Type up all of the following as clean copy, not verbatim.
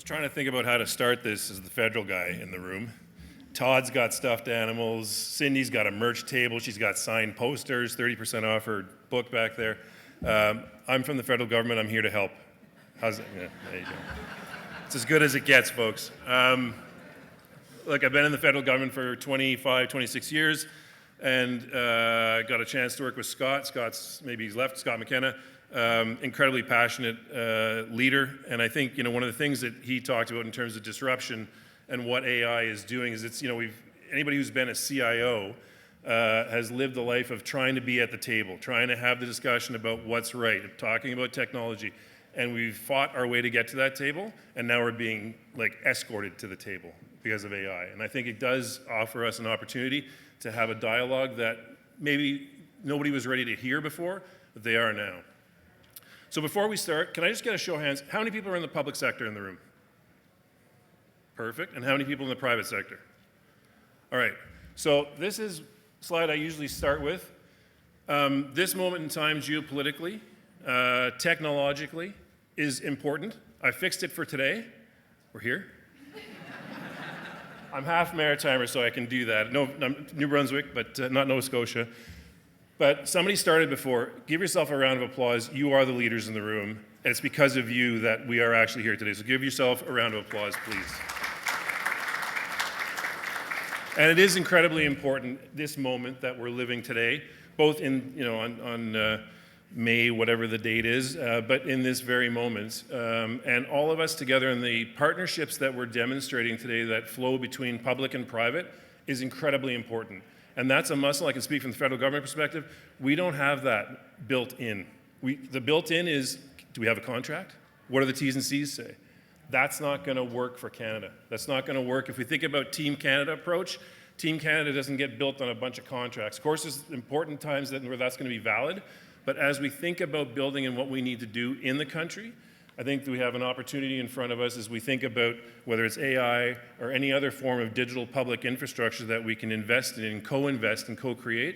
Trying to think about how to start this as the federal guy in the room. Todd's got stuffed animals. Cindy's got a merch table. She's got signed posters, 30% off her book back there. I'm from the federal government. I'm here to help. How's it? Yeah, there you go. It's as good as it gets, folks. Look, I've been in the federal government for 25, 26 years, and got a chance to work with Scott. Maybe he's left, Scott McKenna. Incredibly passionate leader, and I think one of the things that he talked about in terms of disruption and what AI is doing is anybody who's been a CIO has lived the life of trying to be at the table, trying to have the discussion about what's right, talking about technology, and we've fought our way to get to that table, and now we're being escorted to the table because of AI. And I think it does offer us an opportunity to have a dialogue that maybe nobody was ready to hear before, but they are now. So before we start, can I just get a show of hands? How many people are in the public sector in the room? Perfect. And how many people in the private sector? All right. So this is a slide I usually start with. This moment in time, geopolitically, technologically, is important. I fixed it for today. We're here. I'm half Maritimer, so I can do that. No, I'm New Brunswick, but not Nova Scotia. But somebody started before. Give yourself a round of applause. You are the leaders in the room, and it's because of you that we are actually here today. So give yourself a round of applause, please. And it is incredibly important, this moment that we're living today, both in, on May, whatever the date is, but in this very moment. And all of us together in the partnerships that we're demonstrating today that flow between public and private is incredibly important. And that's a muscle. I can speak from the federal government perspective. We don't have that built in. The built in is, do we have a contract? What do the T's and C's say? That's not going to work for Canada. That's not going to work. If we think about Team Canada approach, Team Canada doesn't get built on a bunch of contracts. Of course, there's important times where that's going to be valid. But as we think about building and what we need to do in the country, I think that we have an opportunity in front of us as we think about whether it's AI or any other form of digital public infrastructure that we can invest in, co-invest, and co-create.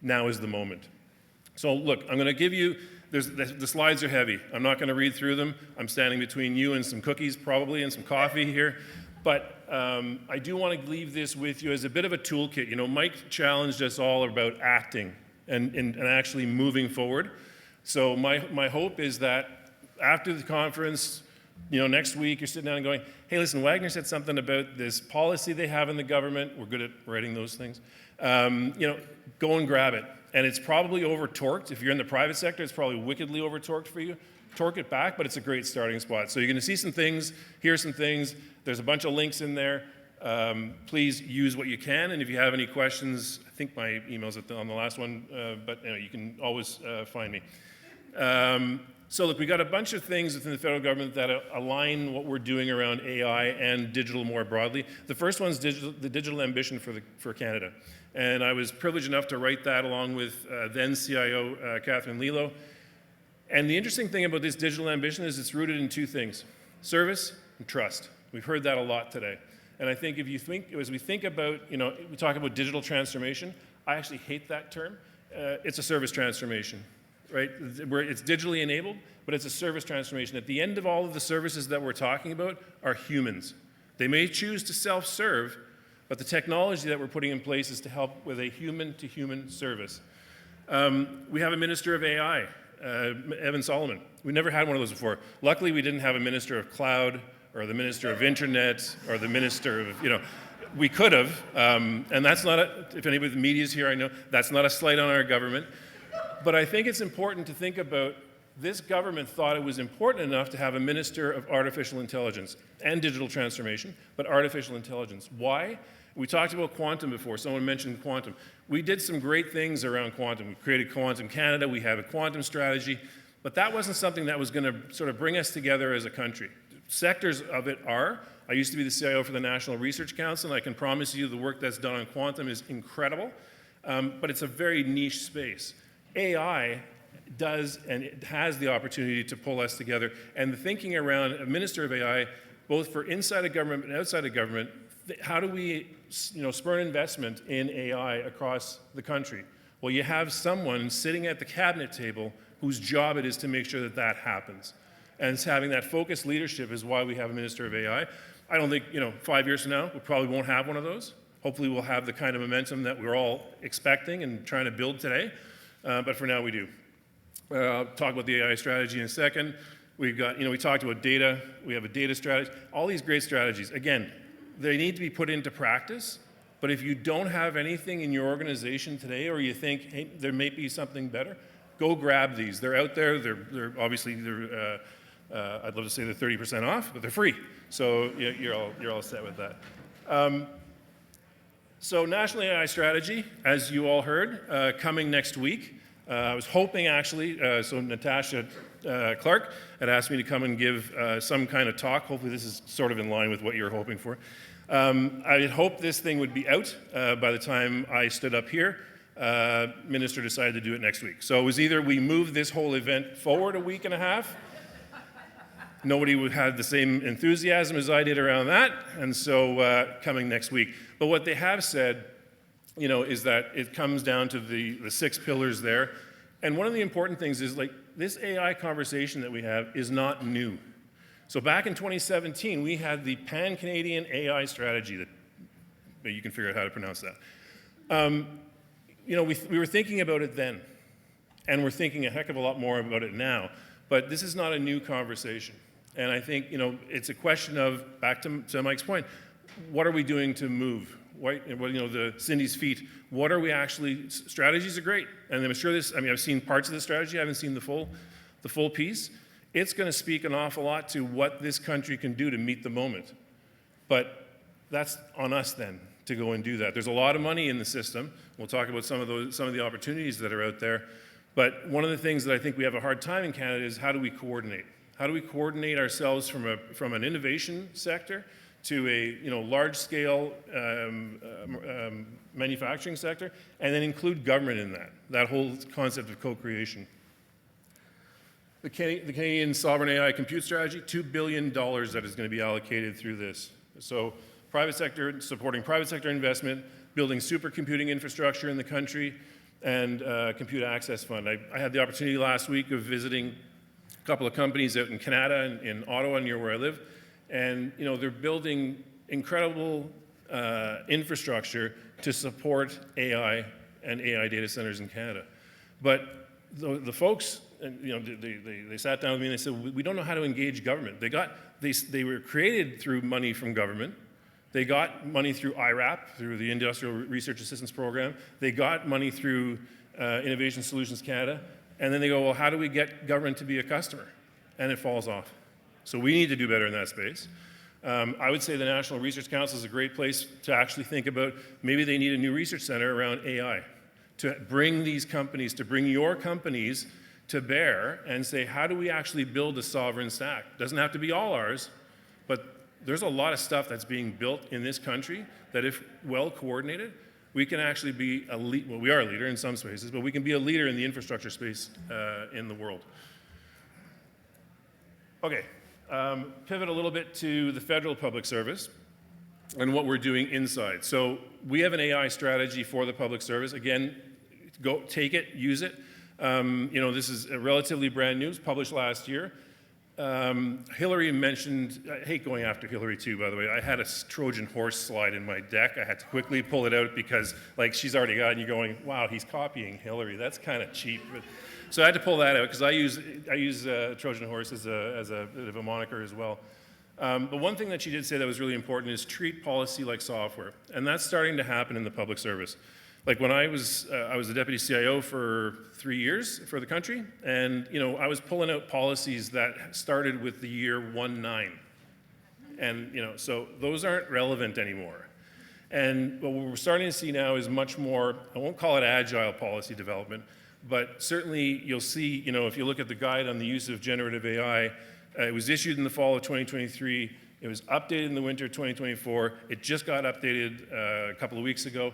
Now is the moment. So look, I'm going to give you, the slides are heavy. I'm not going to read through them. I'm standing between you and some cookies probably and some coffee here. But I do want to leave this with you as a bit of a toolkit. Mike challenged us all about acting and actually moving forward. So my hope is that after the conference, next week, you're sitting down and going, hey, listen, Wagner said something about this policy they have in the government. We're good at writing those things. Go and grab it. And it's probably over-torqued. If you're in the private sector, it's probably wickedly over-torqued for you. Torque it back, but it's a great starting spot. So you're going to see some things, hear some things. There's a bunch of links in there. Please use what you can. And if you have any questions, I think my email's on the last one, but you can always find me. So look, we got a bunch of things within the federal government that align what we're doing around AI and digital more broadly. The first one is the digital ambition for Canada. And I was privileged enough to write that along with then CIO Catherine Lilo. And the interesting thing about this digital ambition is it's rooted in two things: service and trust. We've heard that a lot today. And I think as we think about, we talk about digital transformation, I actually hate that term. It's a service transformation. Right? Where it's digitally enabled, but it's a service transformation. At the end of all of the services that we're talking about are humans. They may choose to self-serve, but the technology that we're putting in place is to help with a human-to-human service. We have a minister of AI, Evan Solomon. We never had one of those before. Luckily, we didn't have a minister of cloud or the minister of internet or the minister of, we could have, and that's not if anybody with the media is here, I know, that's not a slight on our government. But I think it's important to think about this government thought it was important enough to have a minister of artificial intelligence and digital transformation, but artificial intelligence. Why? We talked about quantum before. Someone mentioned quantum. We did some great things around quantum. We created Quantum Canada. We have a quantum strategy. But that wasn't something that was going to sort of bring us together as a country. Sectors of it are. I used to be the CIO for the National Research Council, and I can promise you the work that's done on quantum is incredible, but it's a very niche space. AI does and it has the opportunity to pull us together. And the thinking around a minister of AI, both for inside of government and outside of government, how do we spur investment in AI across the country? Well, you have someone sitting at the cabinet table whose job it is to make sure that that happens. And having that focused leadership is why we have a Minister of AI. I don't think, 5 years from now, we probably won't have one of those. Hopefully we'll have the kind of momentum that we're all expecting and trying to build today. But for now we do. I'll talk about the AI strategy in a second. We've got, we talked about data. We have a data strategy. All these great strategies. Again, they need to be put into practice. But if you don't have anything in your organization today, or you think, hey, there may be something better, go grab these. They're out there. They're obviously, I'd love to say they're 30% off, but they're free. So you're all set with that. So National AI Strategy, as you all heard, coming next week. I was hoping actually, so Natasha Clark had asked me to come and give some kind of talk. Hopefully this is sort of in line with what you're hoping for. I had hoped this thing would be out by the time I stood up here. Minister decided to do it next week. So it was either we move this whole event forward a week and a half. Nobody had the same enthusiasm as I did around that, and so coming next week. But what they have said, is that it comes down to the 6 pillars there. And one of the important things is, this AI conversation that we have is not new. So back in 2017, we had the Pan-Canadian AI strategy that you can figure out how to pronounce that. We were thinking about it then, and we're thinking a heck of a lot more about it now. But this is not a new conversation. And I think, it's a question of, back to Mike's point, what are we doing to move? The Cindy's feet. What are we actually? Strategies are great, and I'm sure I've seen parts of the strategy. I haven't seen the full piece. It's going to speak an awful lot to what this country can do to meet the moment. But that's on us then to go and do that. There's a lot of money in the system. We'll talk about some of the opportunities that are out there. But one of the things that I think we have a hard time in Canada is how do we coordinate? How do we coordinate ourselves from an innovation sector to a large-scale manufacturing sector, and then include government in that whole concept of co-creation. The Canadian Sovereign AI Compute Strategy, $2 billion that is going to be allocated through this. So private sector, supporting private sector investment, building supercomputing infrastructure in the country, and Compute Access Fund. I had the opportunity last week of visiting a couple of companies out in Canada, in Ottawa, near where I live, and they're building incredible infrastructure to support AI and AI data centers in Canada. But the folks, they sat down with me and they said, we don't know how to engage government. They were created through money from government. They got money through IRAP, through the Industrial Research Assistance Program. They got money through Innovation Solutions Canada. And then they go, well, how do we get government to be a customer? And it falls off. So we need to do better in that space. I would say the National Research Council is a great place to actually think about maybe they need a new research center around AI to bring these companies, to bring your companies to bear and say, how do we actually build a sovereign stack? It doesn't have to be all ours, but there's a lot of stuff that's being built in this country that if well coordinated, we can actually be a lead. Well, we are a leader in some spaces, but we can be a leader in the infrastructure space in the world. Okay, pivot a little bit to the federal public service and what we're doing inside. So we have an AI strategy for the public service. Again, go take it, use it. This is relatively brand new, published last year. Hillary mentioned, I hate going after Hillary too, by the way. I had a Trojan horse slide in my deck. I had to quickly pull it out because she's already got it and you're going, wow, he's copying Hillary. That's kind of cheap. So I had to pull that out because I use Trojan horse as a bit of a moniker as well. But one thing that she did say that was really important is treat policy like software. And that's starting to happen in the public service. When I was the deputy CIO for 3 years for the country, and I was pulling out policies that started with the year 19. And so those aren't relevant anymore. And what we're starting to see now is much more, I won't call it agile policy development, but certainly you'll see, if you look at the guide on the use of generative AI, it was issued in the fall of 2023. It was updated in the winter of 2024. It just got updated a couple of weeks ago.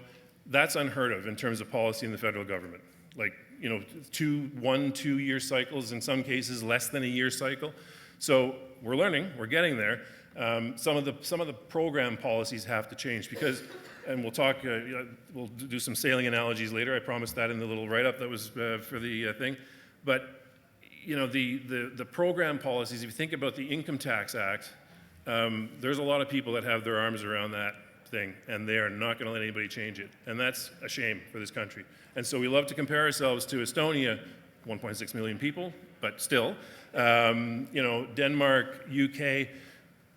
That's unheard of in terms of policy in the federal government. 1-2 year cycles, in some cases less than a year cycle. So we're learning, we're getting there. Some of the program policies have to change because, and we'll talk, we'll do some sailing analogies later. I promised that in the little write-up that was for the thing. But the program policies, if you think about the Income Tax Act, there's a lot of people that have their arms around that thing, and they are not going to let anybody change it. And that's a shame for this country. And so we love to compare ourselves to Estonia, 1.6 million people, but still. Denmark, UK,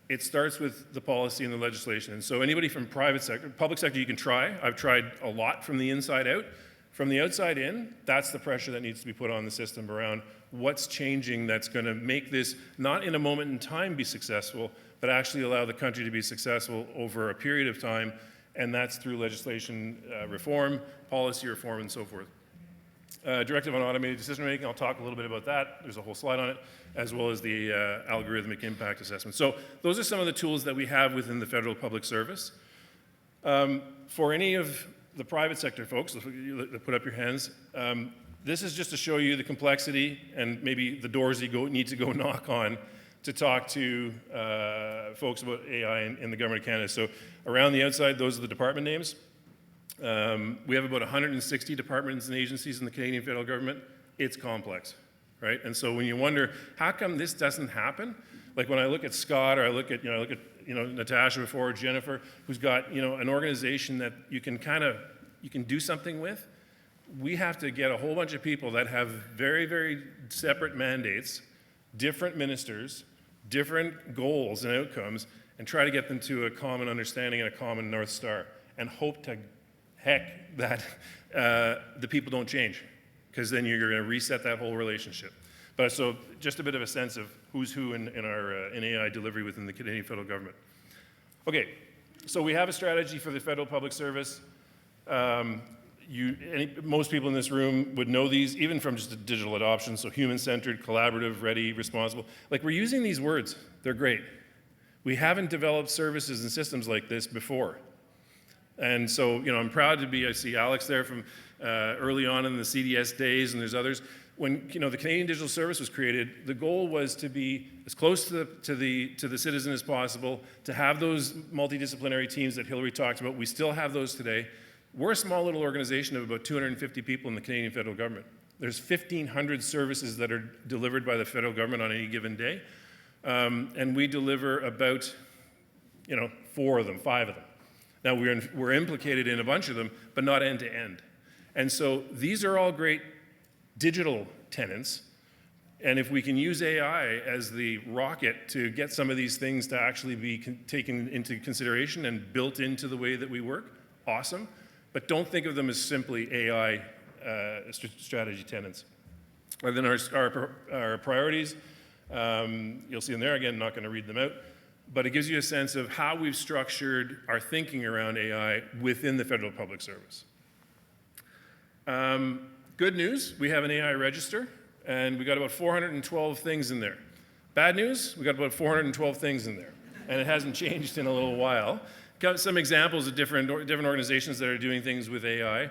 it starts with the policy and the legislation. And so anybody from private sector, public sector, you can try. I've tried a lot from the inside out. From the outside in, that's the pressure that needs to be put on the system around what's changing that's going to make this, not in a moment in time be successful, but actually allow the country to be successful over a period of time, and that's through legislation reform, policy reform, and so forth. Directive on automated decision making, I'll talk a little bit about that. There's a whole slide on it, as well as the algorithmic impact assessment. So those are some of the tools that we have within the federal public service. For any of the private sector folks, put up your hands. This is just to show you the complexity and maybe the doors you need to go knock on to talk to folks about AI in the government of Canada. So around the outside, those are the department names. We have about 160 departments and agencies in the Canadian federal government. It's complex, right? And so when you wonder, how come this doesn't happen? Like when I look at Scott, or I look at Natasha before, Jennifer, who's got an organization that you can do something with. We have to get a whole bunch of people that have very, very separate mandates, different ministers, different goals and outcomes, and try to get them to a common understanding and a common North Star, and hope to heck that the people don't change, because then you're going to reset that whole relationship. But so just a bit of a sense of who's who in AI delivery within the Canadian federal government. Okay, so we have a strategy for the federal public service. Most people in this room would know these, even from just a digital adoption. So human-centered, collaborative, ready, responsible. Like, we're using these words. They're great. We haven't developed services and systems like this before. And so, I'm proud to be, I see Alex there from early on in the CDS days, and there's others. When the Canadian Digital Service was created, the goal was to be as close to the citizen as possible, to have those multidisciplinary teams that Hillary talked about. We still have those today. We're a small little organization of about 250 people in the Canadian federal government. There's 1,500 services that are delivered by the federal government on any given day, and we deliver about 4 of them, 5 of them. Now, we're implicated in a bunch of them, but not end to end. And so these are all great digital tenants, and if we can use AI as the rocket to get some of these things to actually be taken into consideration and built into the way that we work, awesome. But don't think of them as simply AI strategy tenants. And then our priorities, you'll see them there. Again, not going to read them out. But it gives you a sense of how we've structured our thinking around AI within the federal public service. Good news, we have an AI register, and we got about 412 things in there. Bad news, we got about 412 things in there, and it hasn't changed in a little while. Got some examples of different organizations that are doing things with AI.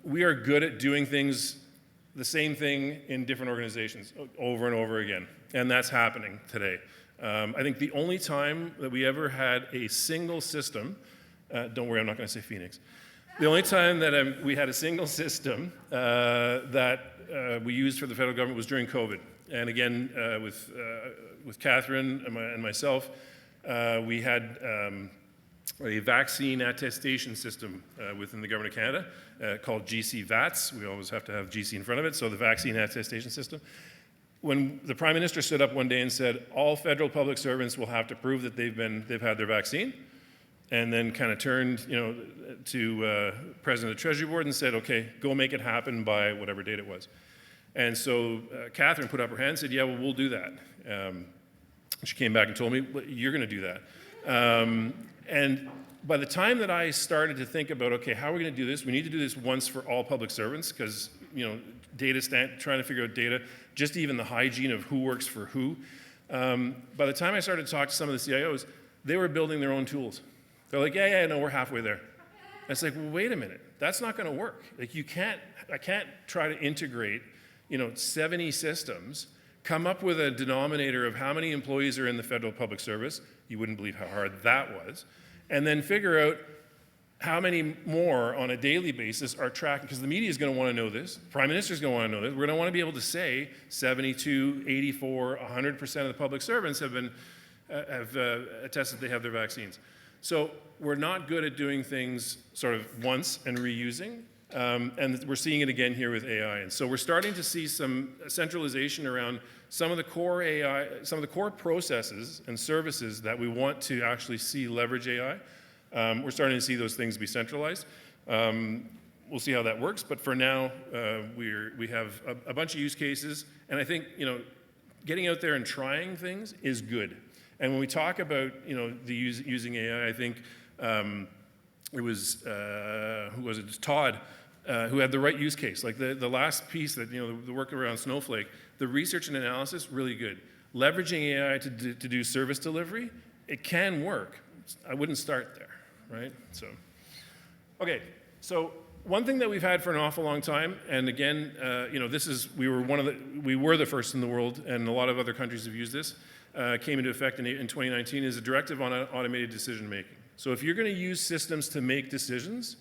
We are good at doing things, the same thing in different organizations over and over again, and that's happening today. I think the only time that we ever had a single system, don't worry, I'm not going to say Phoenix. The only time that we had a single system that we used for the federal government was during COVID. And again, with Catherine and myself, we had a vaccine attestation system within the government of Canada called GC-VATS. We always have to have GC in front of it, so the vaccine attestation system. When the Prime Minister stood up one day and said, all federal public servants will have to prove that they've had their vaccine, and then kind of turned to President of the Treasury Board and said, okay, go make it happen by whatever date it was. And so Catherine put up her hand and said, yeah, well, we'll do that. She came back and told me, well, you're going to do that. And by the time that I started to think about, okay, how are we going to do this? We need to do this once for all public servants, because trying to figure out data, just even the hygiene of who works for who. By the time I started to talk to some of the CIOs, they were building their own tools. They're like, yeah, no, we're halfway there. And it's like, well, wait a minute, that's not going to work. Like, I can't try to integrate, 70 systems, come up with a denominator of how many employees are in the federal public service. You wouldn't believe how hard that was. And then figure out how many more on a daily basis are tracking, because the media is going to want to know this, Prime Minister is going to want to know this, we're going to want to be able to say 72, 84, 100% of the public servants have attested they have their vaccines. So we're not good at doing things sort of once and reusing, and we're seeing it again here with AI. And so we're starting to see some centralization around some of the core AI, some of the core processes and services that we want to actually see leverage AI. We're starting to see those things be centralized. We'll see how that works, but for now, we have a bunch of use cases, and I think getting out there and trying things is good. And when we talk about using AI, I think it was who was it? It's Todd who had the right use case. Like the last piece that the work around Snowflake, the research and analysis, really good. Leveraging AI to do service delivery, it can work. I wouldn't start there. Right? So, okay. So one thing that we've had for an awful long time, and again, we were the first in the world, and a lot of other countries have used this. Came into effect in 2019 is a directive on automated decision making. So if you're going to use systems to make decisions,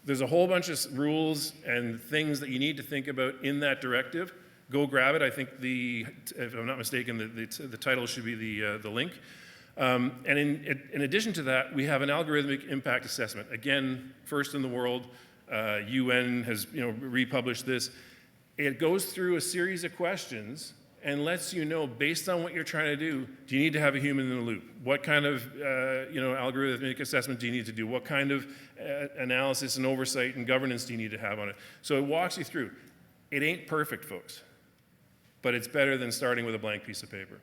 there's a whole bunch of rules and things that you need to think about in that directive. Go grab it. I think if I'm not mistaken, the title should be the link. And in addition to that, we have an algorithmic impact assessment. Again, first in the world, UN has republished this. It goes through a series of questions and lets you know, based on what you're trying to do you need to have a human in the loop? What kind of algorithmic assessment do you need to do? What kind of analysis and oversight and governance do you need to have on it? So it walks you through. It ain't perfect, folks, but it's better than starting with a blank piece of paper.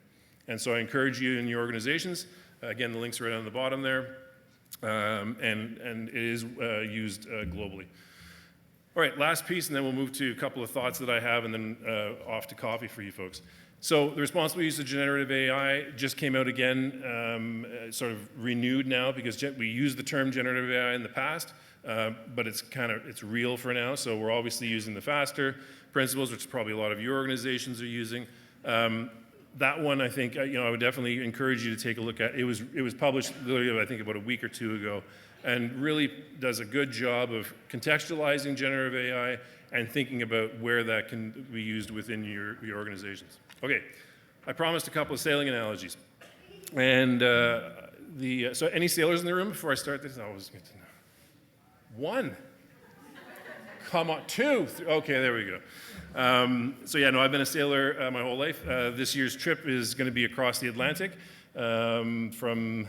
And so I encourage you in your organizations, again, the link's right on the bottom there, and it is used globally. All right, last piece, and then we'll move to a couple of thoughts that I have, and then off to coffee for you folks. So the responsible use of generative AI just came out again, sort of renewed now, because we used the term generative AI in the past, but it's real for now. So we're obviously using the FASTER principles, which probably a lot of your organizations are using. That one, I think, I would definitely encourage you to take a look at. It was published literally, I think, about a week or two ago, and really does a good job of contextualizing generative AI and thinking about where that can be used within your organizations. Okay, I promised a couple of sailing analogies, and so any sailors in the room before I start this? I always get to know. One. Come on, two. Okay, there we go. So yeah, no, I've been a sailor my whole life. This year's trip is going to be across the Atlantic. From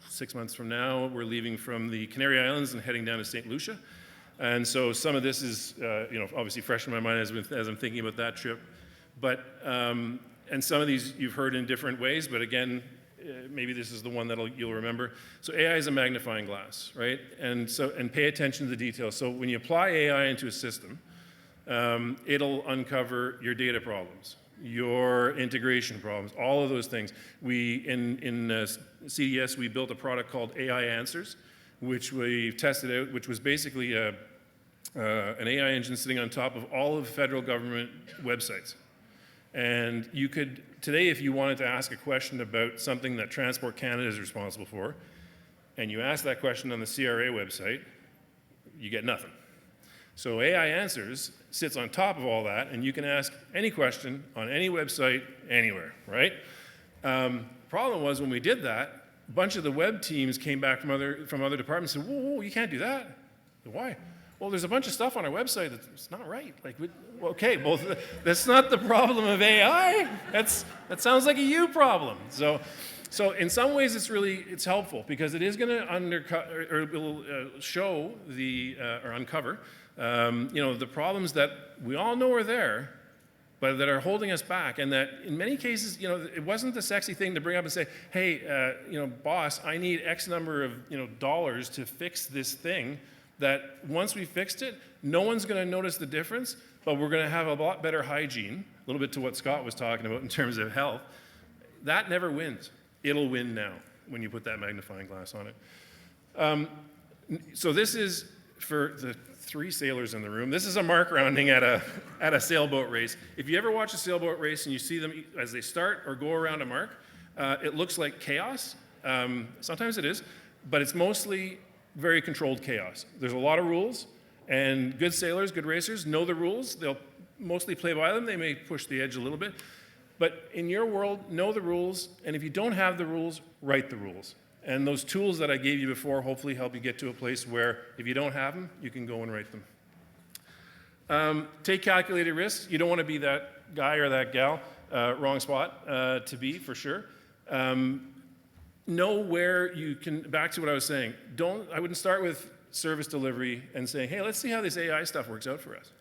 6 months from now, we're leaving from the Canary Islands and heading down to St. Lucia. And so some of this is, obviously fresh in my mind as I'm thinking about that trip. But and some of these you've heard in different ways, but again, maybe this is the one that you'll remember. So AI is a magnifying glass, right? And pay attention to the details. So when you apply AI into a system, it'll uncover your data problems, your integration problems, all of those things. In CDS, we built a product called AI Answers, which we tested out, which was basically an AI engine sitting on top of all of federal government websites. And you could, today, if you wanted to ask a question about something that Transport Canada is responsible for, and you ask that question on the CRA website, you get nothing. So AI Answers sits on top of all that, and you can ask any question on any website, anywhere, right? Problem was when we did that, a bunch of the web teams came back from other departments and said, whoa, you can't do that. Why? Well, there's a bunch of stuff on our website that's not right. That's not the problem of AI. That sounds like a you problem. So in some ways, it's helpful because it is going to undercut or it will show or uncover the problems that we all know are there, but that are holding us back, and that in many cases, it wasn't the sexy thing to bring up and say, hey, boss, I need X number of dollars to fix this thing. That once we fixed it, no one's going to notice the difference, but we're going to have a lot better hygiene, a little bit to what Scott was talking about in terms of health. That never wins. It'll win now when you put that magnifying glass on it. So this is, for the 3 sailors in the room, this is a mark rounding at a sailboat race. If you ever watch a sailboat race and you see them as they start or go around a mark, it looks like chaos. Sometimes it is, but it's mostly very controlled chaos. There's a lot of rules, and good sailors, good racers know the rules. They'll mostly play by them. They may push the edge a little bit. But in your world, know the rules, and if you don't have the rules, write the rules. And those tools that I gave you before hopefully help you get to a place where if you don't have them, you can go and write them. Take calculated risks. You don't want to be that guy or that gal, wrong spot to be, for sure. Know where you can, back to what I was saying, I wouldn't start with service delivery and saying, hey, let's see how this AI stuff works out for us.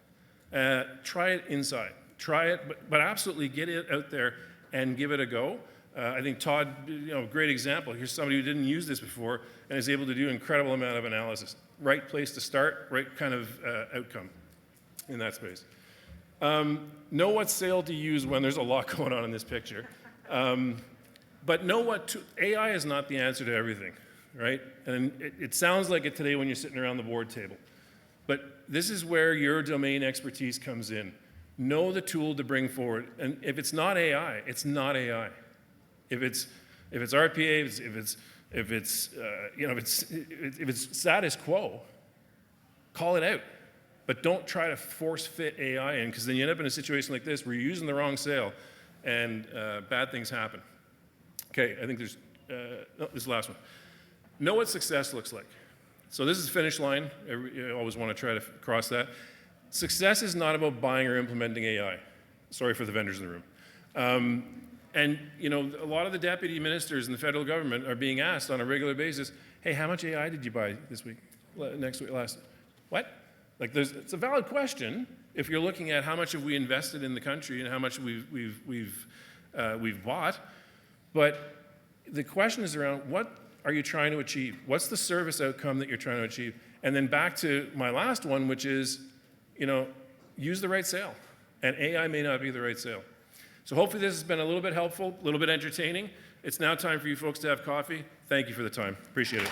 Try it inside. Try it, but absolutely get it out there and give it a go. I think Todd, great example. Here's somebody who didn't use this before and is able to do an incredible amount of analysis. Right place to start, right kind of outcome in that space. Know what sail to use when there's a lot going on in this picture. But know AI is not the answer to everything, right? And it sounds like it today when you're sitting around the board table. But this is where your domain expertise comes in. Know the tool to bring forward. And if it's not AI, it's not AI. If it's RPA, if it's status quo, call it out. But don't try to force fit AI in, because then you end up in a situation like this where you're using the wrong sail and bad things happen. Okay, I think there's this last one. Know what success looks like. So this is the finish line. You always want to try to cross that. Success is not about buying or implementing AI. Sorry for the vendors in the room. And a lot of the deputy ministers in the federal government are being asked on a regular basis, hey, how much AI did you buy this week, next week, last? What? Like, it's a valid question if you're looking at how much have we invested in the country and how much we've bought. But the question is around what are you trying to achieve? What's the service outcome that you're trying to achieve? And then back to my last one, which is, use the right sail. And AI may not be the right sail. So hopefully this has been a little bit helpful, a little bit entertaining. It's now time for you folks to have coffee. Thank you for the time. Appreciate it.